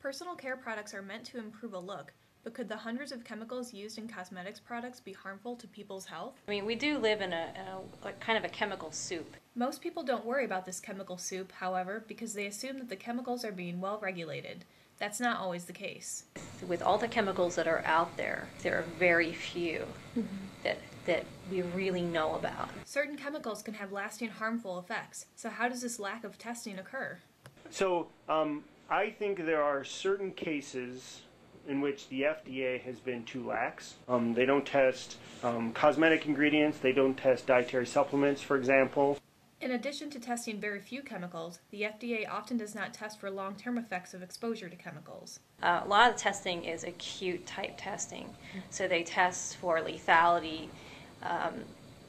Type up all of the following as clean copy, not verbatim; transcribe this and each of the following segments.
Personal care products are meant to improve a look, but could the hundreds of chemicals used in cosmetics products be harmful to people's health? I mean, we do live in a kind of a chemical soup. Most people don't worry about this chemical soup, however, because they assume that the chemicals are being well regulated. That's not always the case. With all the chemicals that are out there are very few that we really know about. Certain chemicals can have lasting harmful effects, so how does this lack of testing occur? So I think there are certain cases in which the FDA has been too lax. They don't test cosmetic ingredients, they don't test dietary supplements, for example. In addition to testing very few chemicals, the FDA often does not test for long-term effects of exposure to chemicals. A lot of the testing is acute type testing. So they test for lethality,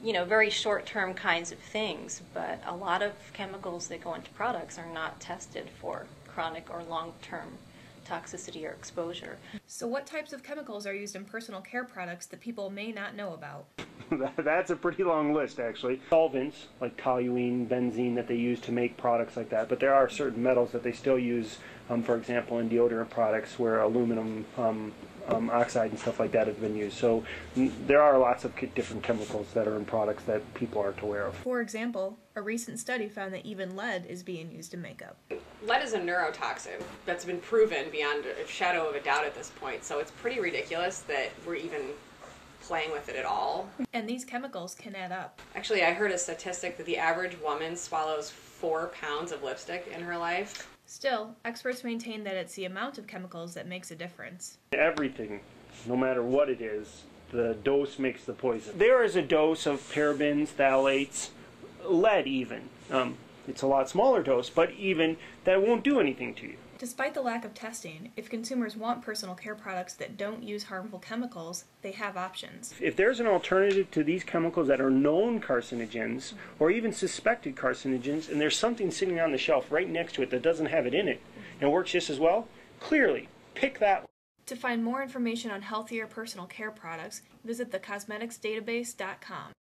very short-term kinds of things, but a lot of chemicals that go into products are not tested for chronic or long-term toxicity or exposure. So what types of chemicals are used in personal care products that people may not know about? That's a pretty long list, actually. Solvents like toluene, benzene that they use to make products like that, but there are certain metals that they still use, for example, in deodorant products where aluminum oxide and stuff like that have been used. So there are lots of different chemicals that are in products that people aren't aware of. For example, a recent study found that even lead is being used in makeup. Lead is a neurotoxin that's been proven beyond a shadow of a doubt at this point, so it's pretty ridiculous that we're even playing with it at all. And these chemicals can add up. Actually, I heard a statistic that the average woman swallows 4 pounds of lipstick in her life. Still, experts maintain that it's the amount of chemicals that makes a difference. Everything, no matter what it is, the dose makes the poison. There is a dose of parabens, phthalates, lead even. It's a lot smaller dose, but even that won't do anything to you. Despite the lack of testing, if consumers want personal care products that don't use harmful chemicals, they have options. If there's an alternative to these chemicals that are known carcinogens or even suspected carcinogens, and there's something sitting on the shelf right next to it that doesn't have it in it and works just as well, clearly pick that one. To find more information on healthier personal care products, visit thecosmeticsdatabase.com.